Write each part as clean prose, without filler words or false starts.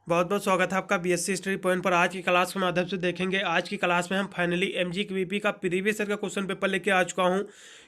बहुत बहुत स्वागत है आपका बीएससी हिस्ट्री पॉइंट पर। आज की क्लास के माध्यम से देखेंगे। आज की क्लास में हम फाइनली एमजीक्यूवीपी का प्रीवियस ईयर का क्वेश्चन पेपर लेके आ चुका हूं।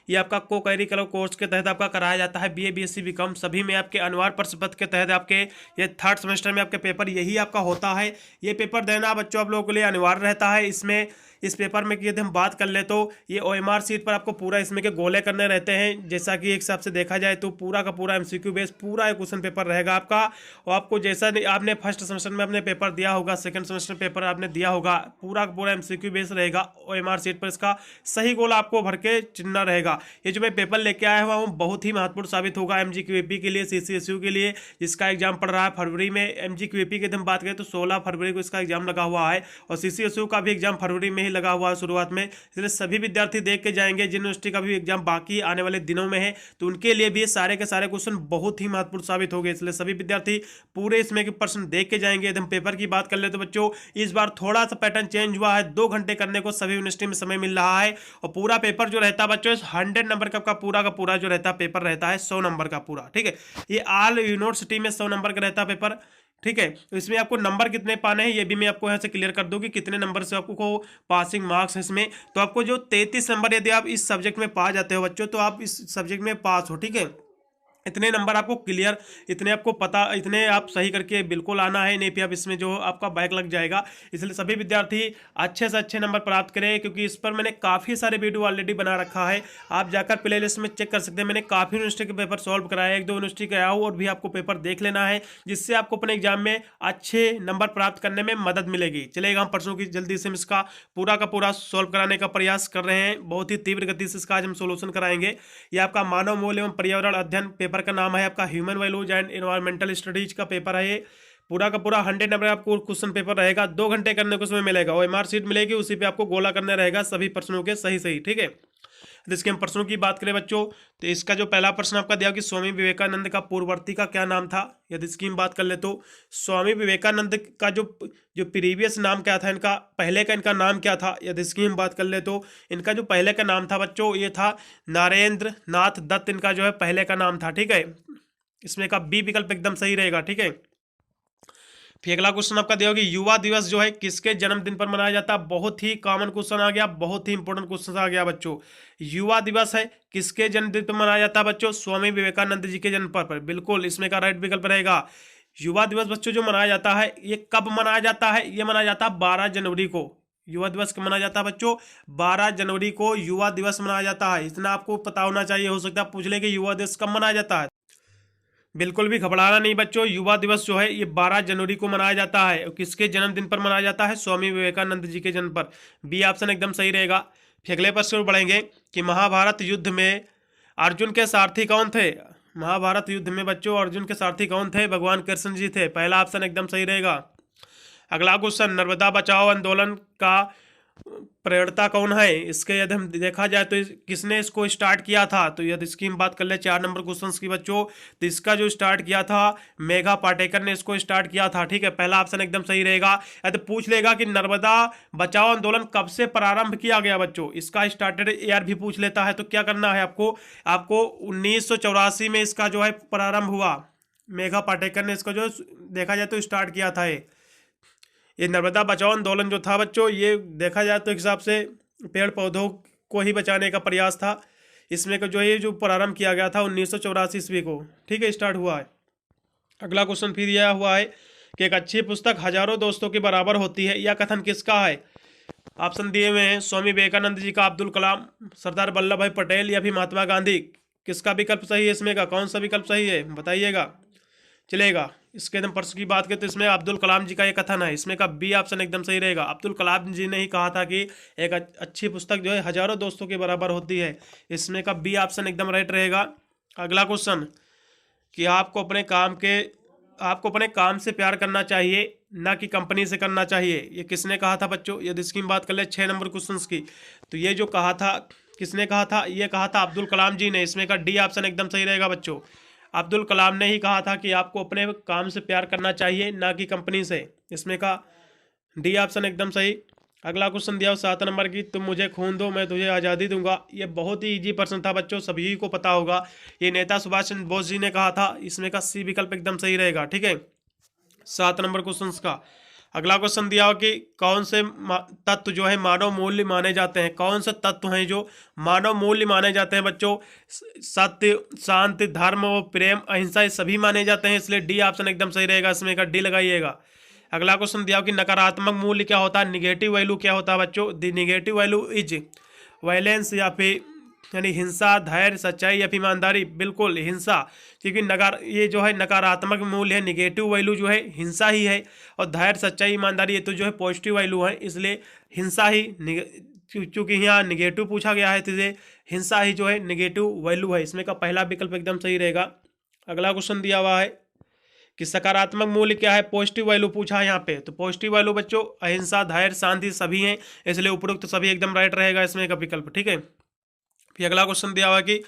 ये आपका को करिकुलर कोर्स के तहत आपका कराया जाता है। बीए बीएससी बीकॉम सभी में आपके अनिवार्य प्रश्न पत्र के तहत आपके ये थर्ड सेमेस्टर में आपके पेपर यही आपका होता है। ये पेपर देना बच्चों आप लोगों के लिए अनिवार्य रहता है। इसमें इस पेपर में यदि हम बात कर ले तो ये ओएमआर सीट पर आपको पूरा इसमें के गोले करने रहते हैं। जैसा कि एक हिसाब से देखा जाए तो पूरा का पूरा एमसीक्यू बेस पूरा एक क्वेश्चन पेपर रहेगा आपका। और आपको जैसा आपने फर्स्ट सेमेस्टर में अपने पेपर दिया होगा, सेकंड सेमेस्टर पेपर आपने दिया होगा, पूरा का पूरा एमसीक्यू बेस रहेगा। ओएमआर सीट पर इसका सही गोला आपको भर के चुनना रहेगा। ये जो मैं पेपर लेके आया हुआ हूँ बहुत ही महत्वपूर्ण साबित होगा एमजीक्यूवीपी के लिए, सीसीएसयू के लिए, जिसका एग्जाम पड़ रहा है फरवरी में। एमजीक्यूवीपी की हम बात करें तो 16 फरवरी को इसका एग्जाम लगा हुआ है और सीसीएसयू का भी एग्जाम फरवरी में ही लगा हुआ है शुरुआत में। इसलिए सभी विद्यार्थी देख के जाएंगे। जिन यूनिवर्सिटी का भी एग्जाम बाकी आने वाले दिनों में है तो उनके लिए भी ये सारे के सारे क्वेश्चन बहुत ही महत्वपूर्ण साबित हो गए। इसलिए सभी विद्यार्थी पूरे इसमें के प्रश्न देख के जाएंगे। यदि हम पेपर की बात कर ले तो बच्चों इस बार थोड़ा सा पैटर्न चेंज हुआ है। 2 घंटे करने को सभी यूनिवर्सिटी में समय मिल रहा है और पूरा पेपर जो रहता है बच्चों 100 नंबर का पूरा जो रहता है पेपर रहता है 100 नंबर का पूरा। ठीक है, ये ऑल यूनिवर्सिटी में 100 नंबर का रहता है पेपर। ठीक है, तो इसमें आपको नंबर कितने पाने हैं ये भी मैं आपको यहाँ से क्लियर कर दूँ कि कितने नंबर से आपको पासिंग मार्क्स है इसमें। तो आपको जो 33 नंबर यदि आप इस सब्जेक्ट में पा जाते हो बच्चों तो आप इस सब्जेक्ट में पास हो। ठीक है, इतने नंबर आपको क्लियर, इतने आपको पता, इतने आप सही करके बिल्कुल आना है, नहीं फिर आप इसमें जो आपका बैक लग जाएगा। इसलिए सभी विद्यार्थी अच्छे से अच्छे नंबर प्राप्त करें, क्योंकि इस पर मैंने काफ़ी सारे वीडियो ऑलरेडी बना रखा है। आप जाकर प्ले लिस्ट में चेक कर सकते हैं। मैंने काफ़ी यूनिवर्सिटी के पेपर सॉल्व कराया, 1-2 यूनिवर्सिटी के आया हूँ और भी आपको पेपर देख लेना है, जिससे आपको अपने एग्जाम में अच्छे नंबर प्राप्त करने में मदद मिलेगी। चलेगा, हम प्रश्नों की जल्दी से इसका पूरा का पूरा सॉल्व कराने का प्रयास कर रहे हैं। बहुत ही तीव्र गति से इसका आज हम सोल्यूशन कराएंगे। ये आपका मानव मूल्य एवं पर्यावरण अध्ययन पेपर का नाम है, आपका human values and environmental studies का पेपर है। ये पूरा का पूरा 100 नंबर आपको क्वेश्चन पेपर रहेगा। 2 घंटे करने को उसमें मिलेगा। ओएमआर सीट मिलेगी, उसी पे आपको गोला करना रहेगा सभी प्रश्नों के सही सही। ठीक है, तो इसके हम प्रश्नों की बात करें बच्चों तो इसका जो पहला प्रश्न आपका दिया कि स्वामी विवेकानंद का पूर्ववर्ती का क्या नाम था। यदि इसकी हम बात कर ले तो स्वामी विवेकानंद का जो प्रीवियस नाम क्या था, इनका पहले का इनका नाम क्या था। यदि इसकी हम बात कर ले तो इनका जो पहले का नाम था बच्चों ये था नरेंद्र नाथ दत्त, इनका जो है पहले का नाम था। ठीक है, इसमें का बी विकल्प एकदम सही रहेगा। ठीक है, फिर अगला क्वेश्चन आपका दिया होगा युवा दिवस जो है किसके जन्मदिन पर मनाया जाता है। बहुत ही कॉमन क्वेश्चन आ गया, बहुत ही इंपॉर्टेंट क्वेश्चन आ गया बच्चों। युवा दिवस है किसके जन्मदिन पर मनाया जाता है बच्चों, स्वामी विवेकानंद जी के जन्म पर। बिल्कुल इसमें का राइट विकल्प रहेगा। युवा दिवस बच्चों जो मनाया जाता है ये कब मनाया जाता है, ये मनाया जाता है 12 जनवरी को। युवा दिवस कब मनाया जाता है बच्चों, 12 जनवरी को युवा दिवस मनाया जाता है। इतना आपको पता होना चाहिए। हो सकता है पूछ ले कि युवा दिवस कब मनाया जाता है। बिल्कुल भी घबराना नहीं बच्चों, युवा दिवस जो है ये 12 जनवरी को मनाया जाता है। और किसके जन्मदिन पर मनाया जाता है, स्वामी विवेकानंद जी के जन्म पर। बी ऑप्शन एकदम सही रहेगा। फिर अगले प्रश्न पर बढ़ेंगे कि महाभारत युद्ध में अर्जुन के सारथी कौन थे। महाभारत युद्ध में बच्चों अर्जुन के सारथी कौन थे, भगवान कृष्ण जी थे। पहला ऑप्शन एकदम सही रहेगा। अगला क्वेश्चन नर्मदा बचाओ आंदोलन का प्रेरणा कौन है। इसके यदि हम देखा जाए तो किसने इसको स्टार्ट किया था, तो यदि इसकी हम बात कर ले 4 नंबर क्वेश्चन की बच्चों तो इसका जो स्टार्ट किया था मेघा पाटेकर ने इसको स्टार्ट किया था। ठीक है, पहला ऑप्शन एकदम सही रहेगा। यदि पूछ लेगा कि नर्मदा बचाओ आंदोलन कब से प्रारंभ किया गया बच्चों, इसका स्टार्टेड ईयर भी पूछ लेता है तो क्या करना है आपको 1984 में इसका जो है प्रारंभ हुआ। मेघा पाटेकर ने इसको जो देखा जाए तो स्टार्ट किया था। ये नर्मदा बचाओ आंदोलन जो था बच्चों ये देखा जाए तो एक हिसाब से पेड़ पौधों को ही बचाने का प्रयास था। इसमें का जो ये जो प्रारंभ किया गया था 1984 ईस्वी को। ठीक है, स्टार्ट हुआ है। अगला क्वेश्चन फिर यह हुआ है कि एक अच्छी पुस्तक हजारों दोस्तों के बराबर होती है, यह कथन किसका है। ऑप्शन दिए हुए हैं स्वामी विवेकानंद जी का, अब्दुल कलाम, सरदार वल्लभ भाई पटेल या फिर महात्मा गांधी। किसका विकल्प सही है, इसमें का कौन सा विकल्प सही है बताइएगा। चलेगा, इसके एकदम प्रश्न की बात करें तो इसमें अब्दुल कलाम जी का ये कथन है। इसमें का बी ऑप्शन एकदम सही रहेगा। अब्दुल कलाम जी ने ही कहा था कि एक अच्छी पुस्तक जो है हजारों दोस्तों के बराबर होती है। इसमें का बी ऑप्शन एकदम राइट रहेगा। अगला क्वेश्चन कि आपको अपने काम से प्यार करना चाहिए ना कि कंपनी से करना चाहिए, ये किसने कहा था बच्चों। यदि इसकी बात कर ले 6 नंबर क्वेश्चन की तो ये जो कहा था किसने कहा था, ये कहा था अब्दुल कलाम जी ने। इसमें का डी ऑप्शन एकदम सही रहेगा बच्चों। अब्दुल कलाम ने ही कहा था कि आपको अपने काम से प्यार करना चाहिए ना कि कंपनी से। इसमें का डी ऑप्शन एकदम सही। अगला क्वेश्चन दिया 7 नंबर की, तुम मुझे खून दो मैं तुझे आज़ादी दूंगा। ये बहुत ही इजी प्रश्न था बच्चों, सभी को पता होगा। ये नेता सुभाष चंद्र बोस जी ने कहा था। इसमें का सी विकल्प एकदम सही रहेगा। ठीक है, 7 नंबर क्वेश्चन का। अगला क्वेश्चन दिया हो कि कौन से तत्व जो है मानव मूल्य माने जाते हैं, कौन से तत्व हैं जो मानव मूल्य माने जाते हैं बच्चों। सत्य, शांति, धर्म और प्रेम, अहिंसा, ये सभी माने जाते हैं, इसलिए डी ऑप्शन एकदम सही रहेगा, इसमें का डी लगाइएगा। अगला क्वेश्चन दिया हो कि नकारात्मक मूल्य क्या होता है, निगेटिव वैल्यू क्या होता है बच्चों। The negative value is violence या फिर यानी हिंसा, धैर्य, सच्चाई या फिर ईमानदारी। बिल्कुल हिंसा, क्योंकि ये जो है नकारात्मक मूल्य है, निगेटिव वैल्यू जो है हिंसा ही है, और धैर्य, सच्चाई, ईमानदारी ये तो जो है पॉजिटिव वैल्यू है, इसलिए हिंसा ही क्योंकि यहाँ निगेटिव पूछा गया है तो ये हिंसा ही जो है निगेटिव वैल्यू है, इसमें का पहला विकल्प एकदम सही रहेगा। अगला क्वेश्चन दिया हुआ है कि सकारात्मक मूल्य क्या है, पॉजिटिव वैल्यू पूछा है यहाँ पे, तो पॉजिटिव वैल्यू बच्चों अहिंसा, धैर्य, शांति सभी हैं, इसलिए उपरोक्त सभी एकदम राइट रहेगा इसमें का विकल्प। ठीक है, फिर अगला क्वेश्चन दिया हुआ है कि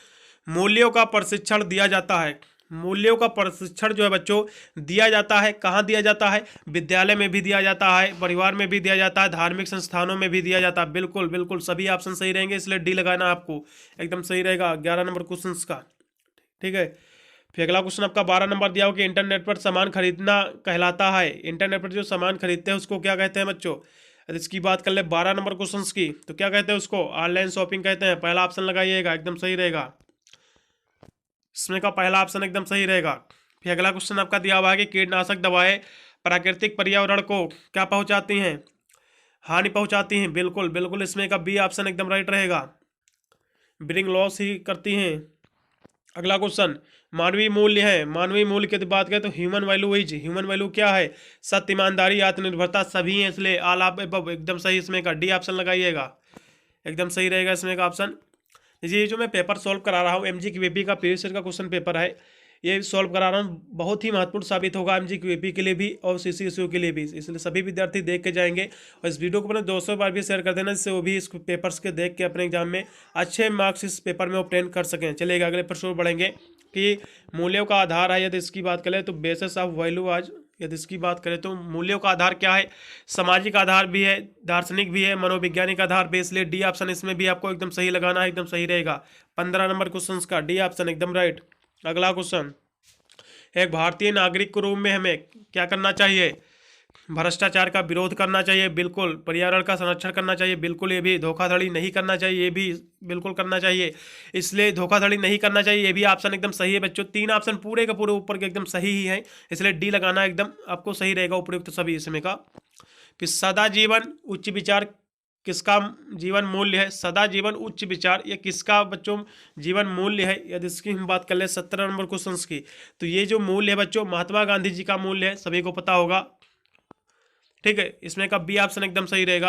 मूल्यों का प्रशिक्षण दिया जाता है। मूल्यों का प्रशिक्षण जो है बच्चों दिया जाता है, कहाँ दिया जाता है, विद्यालय में भी दिया जाता है, परिवार में भी दिया जाता है, धार्मिक संस्थानों में भी दिया जाता है। बिल्कुल बिल्कुल सभी ऑप्शन सही रहेंगे, इसलिए डी लगाना आपको एकदम सही रहेगा 11 नंबर क्वेश्चन का। ठीक है, फिर अगला क्वेश्चन आपका 12 नंबर दिया हो कि इंटरनेट पर सामान खरीदना कहलाता है। इंटरनेट पर जो सामान खरीदते हैं उसको क्या कहते हैं बच्चों। यदि इसकी बात कर ले 12 नंबर क्वेश्चन की, तो क्या कहते हैं उसको, ऑनलाइन शॉपिंग कहते हैं। पहला ऑप्शन लगाइएगा, एकदम सही रहेगा, इसमें का पहला ऑप्शन एकदम सही रहेगा। फिर अगला क्वेश्चन आपका दिया हुआ है कि कीटनाशक दवाएं प्राकृतिक पर्यावरण को क्या पहुंचाती हैं, हानि पहुंचाती हैं। बिल्कुल बिल्कुल इसमें का बी ऑप्शन एकदम राइट रहेगा, ब्रिंग लॉस ही करती हैं। अगला क्वेश्चन मानवीय मूल्य है। मानवीय मूल्य की बात करें तो human value is, human value क्या है, सत्य, ईमानदारी, आत्मनिर्भरता सभी हैं, इसलिए ऑल ऑफ अबव एकदम सही, इसमें का डी ऑप्शन लगाइएगा, एकदम सही रहेगा इसमें का ऑप्शन। ये जो मैं पेपर सॉल्व करा रहा हूँ MGQAP का प्रीवियस ईयर का क्वेश्चन पेपर है, ये सॉल्व करा रहा हूँ, बहुत ही महत्वपूर्ण साबित होगा MGQAP के लिए भी और CCSU के लिए भी, इसलिए सभी विद्यार्थी देख के जाएंगे। और इस वीडियो को अपने 200 बार भी शेयर कर देना, जिससे वो भी इस पेपर्स के देख के अपने एग्जाम में अच्छे मार्क्स इस पेपर में ऑब्टेन कर सकें। चलिएगा अगले प्रश्न पर बढ़ेंगे कि मूल्यों का आधार है। यदि इसकी बात करें तो बेसिस ऑफ वैल्यू आज, यदि इसकी बात करें तो मूल्यों का आधार क्या है, सामाजिक आधार भी है, दार्शनिक भी है, मनोवैज्ञानिक आधार भी, इसलिए डी ऑप्शन इसमें भी आपको एकदम सही लगाना है, एकदम सही रहेगा। 15 नंबर क्वेश्चन का डी ऑप्शन एकदम राइट। अगला क्वेश्चन, एक भारतीय नागरिक के रूप में हमें क्या करना चाहिए, भ्रष्टाचार का विरोध करना चाहिए, बिल्कुल पर्यावरण का संरक्षण करना चाहिए, बिल्कुल ये भी धोखाधड़ी नहीं करना चाहिए, ये भी बिल्कुल करना चाहिए, इसलिए धोखाधड़ी नहीं करना चाहिए, ये भी ऑप्शन एकदम सही है बच्चों। 3 ऑप्शन पूरे का पूरे ऊपर के एकदम सही ही है, इसलिए डी लगाना एकदम आपको सही रहेगा उपयुक्त सभी इसमें का। फिर सदा जीवन उच्च विचार किसका जीवन मूल्य है, सदा जीवन उच्च विचार ये किसका बच्चों जीवन मूल्य है। यदि इसकी हम बात कर ले 17 नंबर क्वेश्चन की, तो ये जो मूल्य है बच्चों महात्मा गांधी जी का मूल्य है, सभी को पता होगा। ठीक है, इसमें का बी ऑप्शन एकदम सही रहेगा।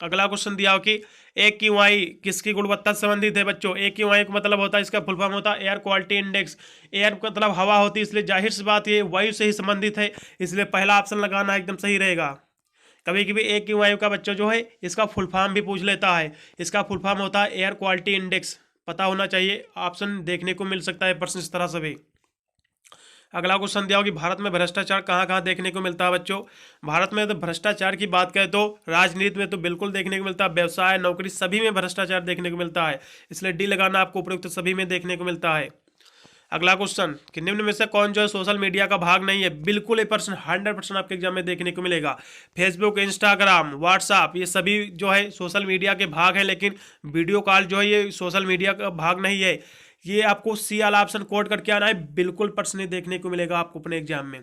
अगला क्वेश्चन दिया हो कि AQI किसकी गुणवत्ता से संबंधित है बच्चों। AQI का मतलब होता है, इसका फुल फॉर्म होता है एयर क्वालिटी इंडेक्स। एयर मतलब हवा होती है, इसलिए जाहिर सी बात ये वायु से ही संबंधित है, इसलिए पहला ऑप्शन लगाना एकदम सही रहेगा। कभी कभी AQI का बच्चों जो है इसका फुल फॉर्म भी पूछ लेता है, इसका फुल फॉर्म होता है एयर क्वालिटी इंडेक्स, पता होना चाहिए, ऑप्शन देखने को मिल सकता है प्रश्न इस तरह से भी। अगला क्वेश्चन दिया हो कि भारत में भ्रष्टाचार कहाँ कहाँ देखने को मिलता है बच्चों। भारत में तो भ्रष्टाचार की बात करें तो राजनीति में तो बिल्कुल देखने को मिलता है, व्यवसाय, नौकरी सभी में भ्रष्टाचार देखने को मिलता है, इसलिए डी लगाना आपको उपयुक्त सभी में देखने को मिलता है। अगला क्वेश्चन कि निम्न में से कौन जो है सोशल मीडिया का भाग नहीं है। बिल्कुल ये प्रश्न 100% आपके एग्जाम में देखने को मिलेगा। फेसबुक, इंस्टाग्राम, व्हाट्सएप ये सभी जो है सोशल मीडिया के भाग हैं, लेकिन वीडियो कॉल जो है ये सोशल मीडिया का भाग नहीं है। ये आपको सी वाला ऑप्शन कोड करके आना है, बिल्कुल प्रश्न देखने को मिलेगा आपको अपने एग्जाम में।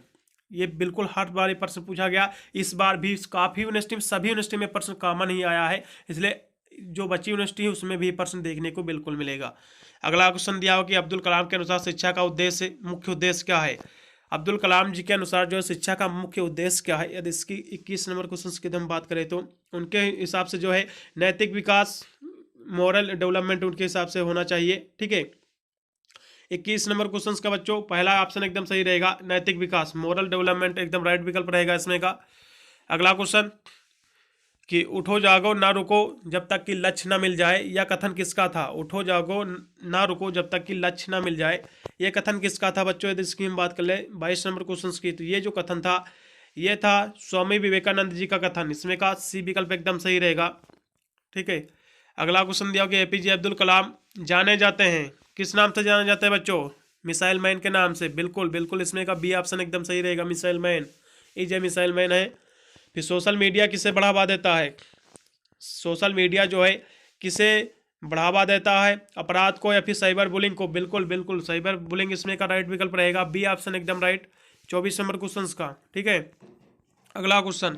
ये बिल्कुल हर बार ये प्रश्न पूछा गया, इस बार भी काफ़ी यूनिवर्सिटी में सभी यूनिवर्सिटी में प्रश्न कॉमन ही आया है, इसलिए जो बची यूनिवर्सिटी है उसमें भी प्रश्न देखने को बिल्कुल मिलेगा। अगला क्वेश्चन दिया हो कि अब्दुल कलाम के अनुसार शिक्षा का उद्देश्य मुख्य उद्देश्य क्या है। अब्दुल कलाम जी के अनुसार जो है शिक्षा का मुख्य उद्देश्य क्या है। यदि इसकी 21 नंबर क्वेश्चन की हम बात करें तो उनके हिसाब से जो है नैतिक विकास, मॉरल डेवलपमेंट उनके हिसाब से होना चाहिए। ठीक है, 21 नंबर क्वेश्चन का बच्चों पहला ऑप्शन एकदम सही रहेगा, नैतिक विकास, मोरल डेवलपमेंट एकदम राइट विकल्प रहेगा इसमें का। अगला क्वेश्चन कि उठो जागो ना रुको जब तक कि लक्ष्य ना मिल जाए, यह कथन किसका था। उठो जागो ना रुको जब तक कि लक्ष्य ना मिल जाए, यह कथन किसका था बच्चों। यदि इसकी हम बात कर ले 22 नंबर क्वेश्चन की, तो ये जो कथन था ये था स्वामी विवेकानंद जी का कथन, इसमें का सी विकल्प एकदम सही रहेगा। ठीक है, अगला क्वेश्चन दिया कि APJ अब्दुल कलाम जाने जाते हैं किस नाम से जाने जाते हैं बच्चों, मिसाइल मैन के नाम से। बिल्कुल बिल्कुल इसमें का बी ऑप्शन एकदम सही रहेगा, missile man, is a missile man है। फिर सोशल मीडिया किसे बढ़ावा देता है? सोशल मीडिया जो है किसे बढ़ावा देता है? अपराध को या फिर साइबर बुलिंग को? बिल्कुल बिल्कुल साइबर बुलिंग इसमें का राइट विकल्प रहेगा, बी ऑप्शन एकदम राइट 24 नंबर क्वेश्चन का। ठीक है, अगला क्वेश्चन,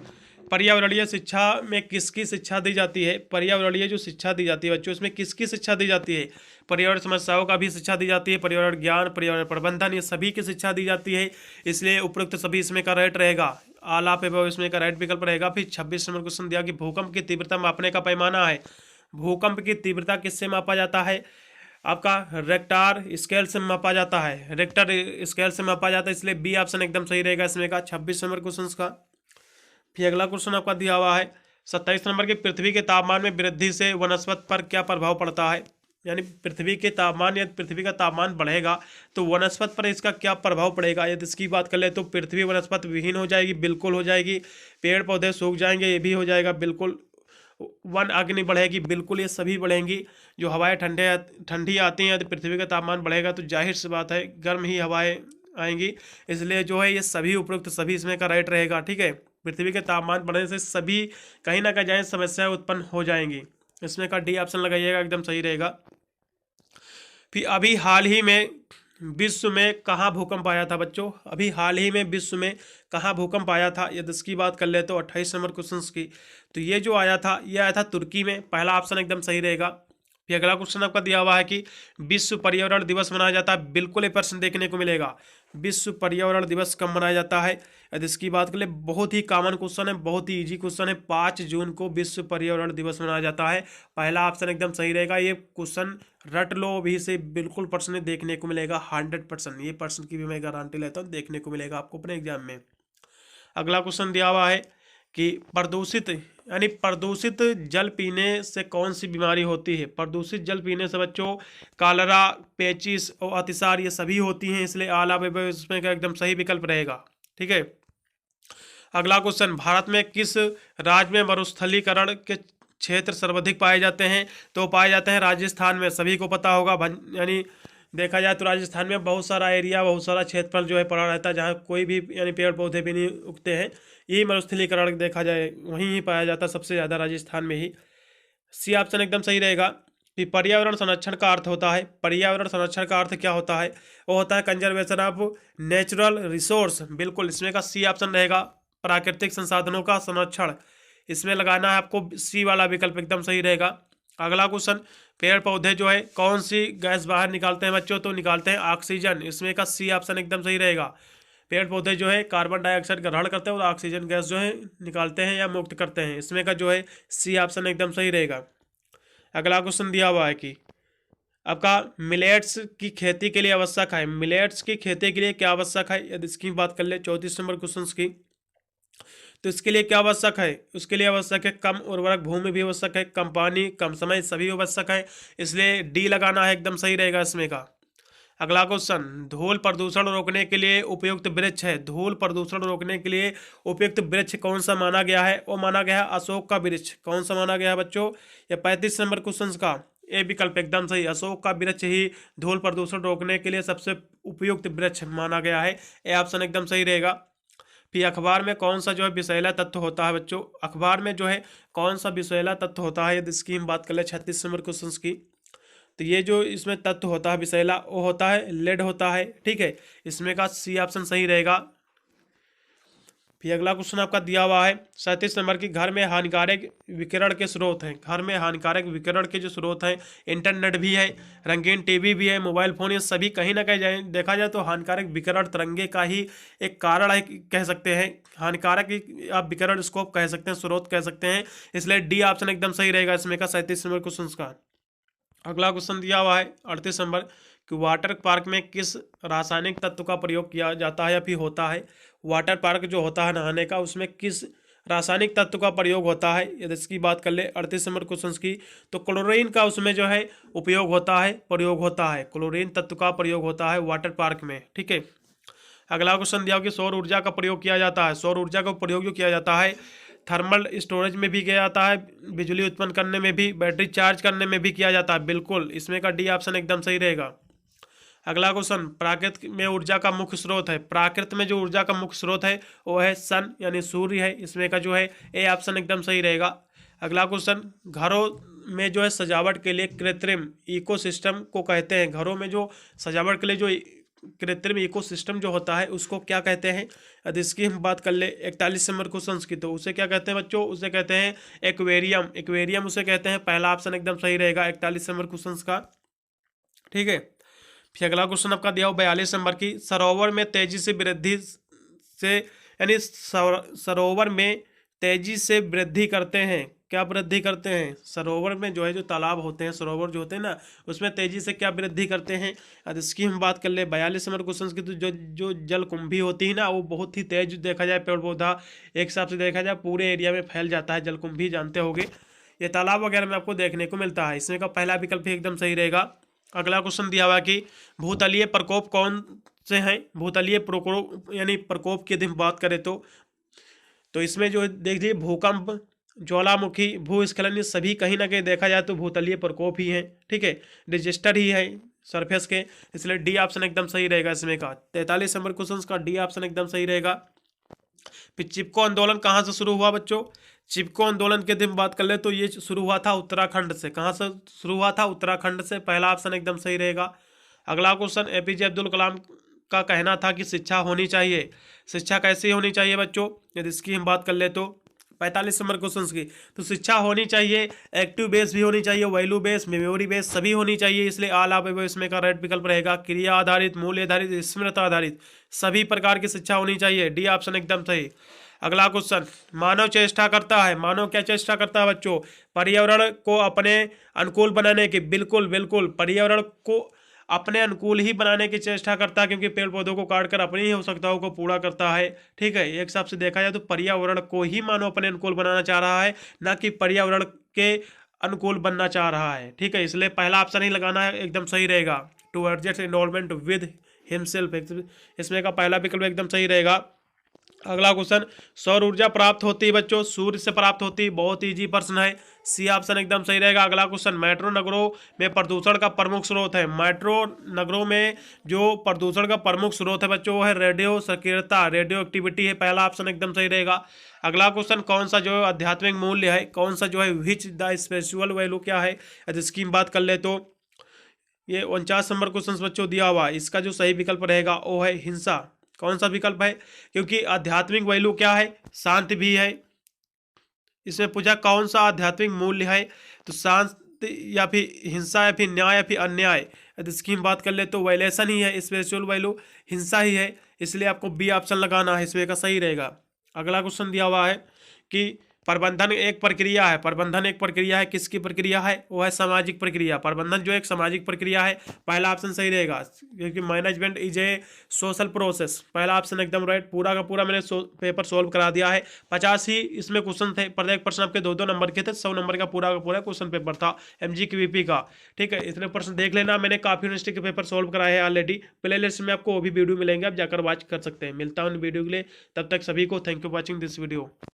पर्यावरणीय शिक्षा में किसकी शिक्षा दी जाती है? पर्यावरणीय जो शिक्षा दी जाती है बच्चों, इसमें किसकी शिक्षा दी जाती है? पर्यावरण समस्याओं का भी शिक्षा दी जाती है, पर्यावरण ज्ञान, पर्यावरण प्रबंधन, ये सभी की शिक्षा दी जाती है, इसलिए उपरोक्त सभी इसमें का राइट रहेगा, आलाप एवं इसमें का राइट विकल्प रहेगा। फिर 26 नंबर क्वेश्चन दिया कि भूकंप की तीव्रता मापने का पैमाना है। भूकंप की तीव्रता किससे मापा जाता है? आपका रेक्टर स्केल से मापा जाता है, रेक्टर स्केल से मापा जाता है, इसलिए बी ऑप्शन एकदम सही रहेगा इसमें का 26 नंबर क्वेश्चन का। फिर अगला क्वेश्चन आपका दिया हुआ है 27 नंबर की, पृथ्वी के तापमान में वृद्धि से वनस्पति पर क्या प्रभाव पड़ता है? यानी पृथ्वी के तापमान या पृथ्वी का तापमान बढ़ेगा तो वनस्पति पर इसका क्या प्रभाव पड़ेगा? यदि इसकी बात कर ले तो पृथ्वी वनस्पति विहीन हो जाएगी, बिल्कुल हो जाएगी। पेड़ पौधे सूख जाएंगे, ये भी हो जाएगा बिल्कुल। वन अग्नि बढ़ेगी, बिल्कुल ये सभी बढ़ेंगी। जो हवाएं ठंडी आती हैं, यदि पृथ्वी का तापमान बढ़ेगा तो जाहिर सी बात है गर्म ही हवाएं आएंगी, इसलिए जो है ये सभी उपरोक्त सभी इसमें का राइट रहेगा। ठीक है, पृथ्वी के तापमान बढ़ने से सभी कहीं ना कहीं समस्याएं उत्पन्न हो जाएंगी, इसमें का डी ऑप्शन लगाइएगा एकदम सही रहेगा। फिर अभी हाल ही में विश्व में कहाँ भूकंप आया था बच्चों? अभी हाल ही में विश्व में कहाँ भूकंप आया था? यदि इसकी बात कर ले तो 28 नंबर क्वेश्चन की, तो ये जो आया था ये आया था तुर्की में, पहला ऑप्शन एकदम सही रहेगा। फिर अगला क्वेश्चन आपका दिया हुआ है कि विश्व पर्यावरण दिवस मनाया जाता है, बिल्कुल ये प्रश्न देखने को मिलेगा। विश्व पर्यावरण दिवस कब मनाया जाता है? यदि इसकी बात कर ले, बहुत ही कॉमन क्वेश्चन है, बहुत ही इजी क्वेश्चन है, 5 जून को विश्व पर्यावरण दिवस मनाया जाता है, पहला ऑप्शन एकदम सही रहेगा। ये क्वेश्चन रट लो भी से बिल्कुल प्रश्न देखने को मिलेगा 100%, ये प्रश्न की भी मैं गारंटी लेता हूँ देखने को मिलेगा आपको अपने एग्जाम में। अगला क्वेश्चन दिया हुआ है कि प्रदूषित जल पीने से कौन सी बीमारी होती है? प्रदूषित जल पीने से बच्चों कालरा, पेचिस और अतिसार ये सभी होती हैं, इसलिए आला इसमें का एकदम सही विकल्प रहेगा। ठीक है, अगला क्वेश्चन, भारत में किस राज्य में मरुस्थलीकरण के क्षेत्र सर्वाधिक पाए जाते हैं? तो पाए जाते हैं राजस्थान में, सभी को पता होगा। यानी देखा जाए तो राजस्थान में बहुत सारा एरिया, बहुत सारा क्षेत्रफल जो है पड़ा रहता है, जहाँ कोई भी यानी पेड़ पौधे भी नहीं उगते हैं, यही मरुस्थलीकरण देखा जाए वहीं ही पाया जाता है सबसे ज़्यादा, राजस्थान में ही। सी ऑप्शन एकदम सही रहेगा। कि पर्यावरण संरक्षण का अर्थ होता है, पर्यावरण संरक्षण का अर्थ क्या होता है? वो होता है कंजर्वेशन ऑफ नेचुरल रिसोर्स, बिल्कुल इसमें का सी ऑप्शन रहेगा, प्राकृतिक संसाधनों का संरक्षण, इसमें लगाना है आपको सी वाला विकल्प एकदम सही रहेगा। अगला क्वेश्चन, पेड़ पौधे जो है कौन सी गैस बाहर निकालते हैं बच्चों? तो निकालते हैं ऑक्सीजन, इसमें का सी ऑप्शन एकदम सही रहेगा। पेड़ पौधे जो है कार्बन डाइऑक्साइड ग्रहण करते हैं और ऑक्सीजन गैस जो है निकालते हैं या मुक्त करते हैं, इसमें का जो है सी ऑप्शन एकदम सही रहेगा। अगला क्वेश्चन दिया हुआ है कि आपका मिलेट्स की खेती के लिए आवश्यक है, मिलेट्स की खेती के लिए क्या आवश्यक है? यदि इसकी बात कर ले 34 नंबर क्वेश्चन की, तो इसके लिए क्या आवश्यक है? उसके लिए आवश्यक है कम उर्वरक भूमि भी आवश्यक है, कम पानी, कम समय, सभी आवश्यक है, इसलिए डी लगाना है एकदम सही रहेगा इसमें का। अगला क्वेश्चन, धूल प्रदूषण रोकने के लिए उपयुक्त वृक्ष है, धूल प्रदूषण रोकने के लिए उपयुक्त वृक्ष कौन सा माना गया है? वो माना गया है अशोक का वृक्ष। कौन सा माना गया है बच्चों? या 35 नंबर क्वेश्चन का ए विकल्प एकदम सही, अशोक का वृक्ष ही धूल प्रदूषण रोकने के लिए सबसे उपयुक्त वृक्ष माना गया है, ए ऑप्शन एकदम सही रहेगा। फिर अखबार में कौन सा जो है विषैला तत्व होता है बच्चों? अखबार में जो है कौन सा विषैला तत्व होता है? यदि इसकी हम बात कर ले 36 नंबर क्वेश्चन की, तो ये जो इसमें तत्व होता है विषैला, वो होता है लेड होता है। ठीक है, इसमें का सी ऑप्शन सही रहेगा। फिर अगला क्वेश्चन आपका दिया हुआ है 37 नंबर की, घर में हानिकारक विकिरण के स्रोत हैं, घर में हानिकारक विकिरण के जो स्रोत हैं, इंटरनेट भी है, रंगीन टीवी भी है, मोबाइल फोन, ये सभी कहीं ना कहीं देखा जाए तो हानिकारक विकिरण तिरंगे का ही एक कारण है, कह सकते हैं हानिकारक आप विकिरण इसको आप कह सकते हैं, स्रोत कह सकते हैं, इसलिए डी ऑप्शन एकदम सही रहेगा इसमें का 37 नंबर क्वेश्चन का। अगला क्वेश्चन दिया हुआ है 38 नंबर कि वाटर पार्क में किस रासायनिक तत्व का प्रयोग किया जाता है या फिर होता है? वाटर पार्क जो होता है नहाने का, उसमें किस रासायनिक तत्व का प्रयोग होता है? यदि इसकी बात कर ले 38 नंबर क्वेश्चन की, तो क्लोरीन का उसमें जो है उपयोग होता है, प्रयोग होता है, क्लोरीन तत्व का प्रयोग होता है वाटर पार्क में। ठीक है, अगला क्वेश्चन दिया कि सौर ऊर्जा का प्रयोग किया जाता है, सौर ऊर्जा का प्रयोग जो किया जाता है थर्मल स्टोरेज में भी किया जाता है, बिजली उत्पन्न करने में भी, बैटरी चार्ज करने में भी किया जाता है, बिल्कुल इसमें का डी ऑप्शन एकदम सही रहेगा। अगला क्वेश्चन, प्राकृत में ऊर्जा का मुख्य स्रोत है, प्राकृत में जो ऊर्जा का मुख्य स्रोत है वो है सन यानी सूर्य है। इसमें का जो है ए ऑप्शन एकदम सही रहेगा। अगला क्वेश्चन, घरों में जो है सजावट के लिए कृत्रिम इकोसिस्टम को कहते हैं, घरों में जो सजावट के लिए जो कृत्रिम इकोसिस्टम जो होता है उसको क्या कहते हैं। यदि इसकी हम बात कर ले 41 नंबर क्वेश्चन की, तो उसे क्या कहते हैं बच्चों, उसे कहते हैं एक्वेरियम, एक्वेरियम उसे कहते हैं। पहला ऑप्शन एकदम सही रहेगा 41 नंबर क्वेश्चन का, ठीक है। फिर अगला क्वेश्चन आपका दिया हो 42 नंबर की, सरोवर में तेजी से वृद्धि से यानी सरोवर में तेजी से वृद्धि करते हैं, क्या वृद्धि करते हैं, सरोवर में जो है जो तालाब होते हैं, सरोवर जो होते हैं ना, उसमें तेजी से क्या वृद्धि करते हैं। अब इसकी हम बात कर ले 42 नंबर क्वेश्चन की, तो जो जो जलकुंभी होती है ना, वो बहुत ही तेज देखा जाए पेड़ पौधा एक हिसाब से देखा जाए पूरे एरिया में फैल जाता है। जलकुंभी जानते होंगे, ये तालाब वगैरह में आपको देखने को मिलता है। इसमें का पहला विकल्प ही एकदम सही रहेगा। अगला क्वेश्चन दिया हुआ कि भूतलीय प्रकोप कौन से हैं, भूतलीय प्रकोप यानी प्रकोप की यदि हम बात करें तो इसमें जो देख लीजिए भूकंप, ज्वालामुखी, भूस्खलन, ये सभी कहीं ना कहीं देखा जाए तो भूतलीय प्रकोप ही है, ठीक है, डिजास्टर ही है सरफेस के, इसलिए डी ऑप्शन एकदम सही रहेगा इसमें का। 43 नंबर क्वेश्चन का डी ऑप्शन एकदम सही रहेगा। फिर चिपको आंदोलन कहाँ से शुरू हुआ बच्चों, चिपको आंदोलन के दिन बात कर ले तो ये शुरू हुआ था उत्तराखंड से, कहाँ से शुरू हुआ था, उत्तराखंड से, पहला ऑप्शन एकदम सही रहेगा। अगला क्वेश्चन, एपीजे अब्दुल कलाम का कहना था कि शिक्षा होनी चाहिए, शिक्षा कैसी होनी चाहिए बच्चों, यदि इसकी हम बात कर ले तो 45 नंबर क्वेश्चन की, तो शिक्षा होनी चाहिए एक्टिव बेस भी होनी चाहिए, वैल्यू बेस, मेमोरी बेस सभी होनी चाहिए, इसलिए आल ऑफ इसमें का राइट विकल्प रहेगा। क्रिया आधारित, मूल्य आधारित, स्मृति आधारित सभी प्रकार की शिक्षा होनी चाहिए, डी ऑप्शन एकदम सही। अगला क्वेश्चन, मानव चेष्टा करता है, मानव क्या चेष्टा करता है बच्चों, पर्यावरण को अपने अनुकूल बनाने की, बिल्कुल बिल्कुल पर्यावरण को अपने अनुकूल ही बनाने की चेष्टा करता है, क्योंकि पेड़ पौधों को काटकर अपनी ही आवश्यकताओं को पूरा करता है, ठीक है। एक हिसाब से देखा जाए तो पर्यावरण को ही मानव अपने अनुकूल बनाना चाह रहा है, ना कि पर्यावरण के अनुकूल बनना चाह रहा है, ठीक है, इसलिए पहला ऑप्शन ही लगाना है एकदम सही रहेगा, to adjust involvement with himself, इसमें का पहला विकल्प एकदम सही रहेगा। अगला क्वेश्चन, सौर ऊर्जा प्राप्त होती है बच्चों, सूर्य से प्राप्त होती है, बहुत इजी प्रश्न है, सी ऑप्शन एकदम सही रहेगा। अगला क्वेश्चन, मेट्रो नगरों में प्रदूषण का प्रमुख स्रोत है, मेट्रो नगरों में जो प्रदूषण का प्रमुख स्रोत है बच्चों वो है रेडियो सक्रियता, रेडियो एक्टिविटी है, पहला ऑप्शन एकदम सही रहेगा। अगला क्वेश्चन, कौन सा जो आध्यात्मिक मूल्य है, कौन सा जो है विच द स्पिरिचुअल वैल्यू क्या है, यदि इसकी बात कर ले तो ये 49 नंबर क्वेश्चन बच्चों दिया हुआ, इसका जो सही विकल्प रहेगा वो है हिंसा, कौन सा विकल्प है, क्योंकि आध्यात्मिक वैल्यू क्या है, शांति भी है। इसमें पूछा कौन सा आध्यात्मिक मूल्य है, तो शांति या फिर हिंसा या फिर न्याय या फिर अन्याय, यदि इसकी हम बात कर ले तो वायलेशन ही है, स्पिरिचुअल वैल्यू हिंसा ही है, इसलिए आपको बी ऑप्शन लगाना है, इसमें का सही रहेगा। अगला क्वेश्चन दिया हुआ है कि प्रबंधन एक प्रक्रिया है, प्रबंधन एक प्रक्रिया है, किसकी प्रक्रिया है, वो है सामाजिक प्रक्रिया, प्रबंधन जो एक सामाजिक प्रक्रिया है, पहला ऑप्शन सही रहेगा, क्योंकि management is a social process, पहला ऑप्शन एकदम राइट। पूरा का पूरा मैंने पेपर सोल्व करा दिया है, 50 ही इसमें क्वेश्चन थे, प्रत्येक प्रश्न आपके 2-2 नंबर के थे, 100 नंबर का पूरा क्वेश्चन पेपर था MGQVP का, ठीक है। इतने प्रश्न देख लेना, मैंने काफी यूनिवर्सिटी के पेपर सोल्व कराए हैं ऑलरेडी, प्ले लिस्ट में आपको वो भी वीडियो मिलेंगे, आप जाकर वॉच कर सकते हैं। मिलता हूँ वीडियो के लिए, तब तक सभी को thank you watching this video.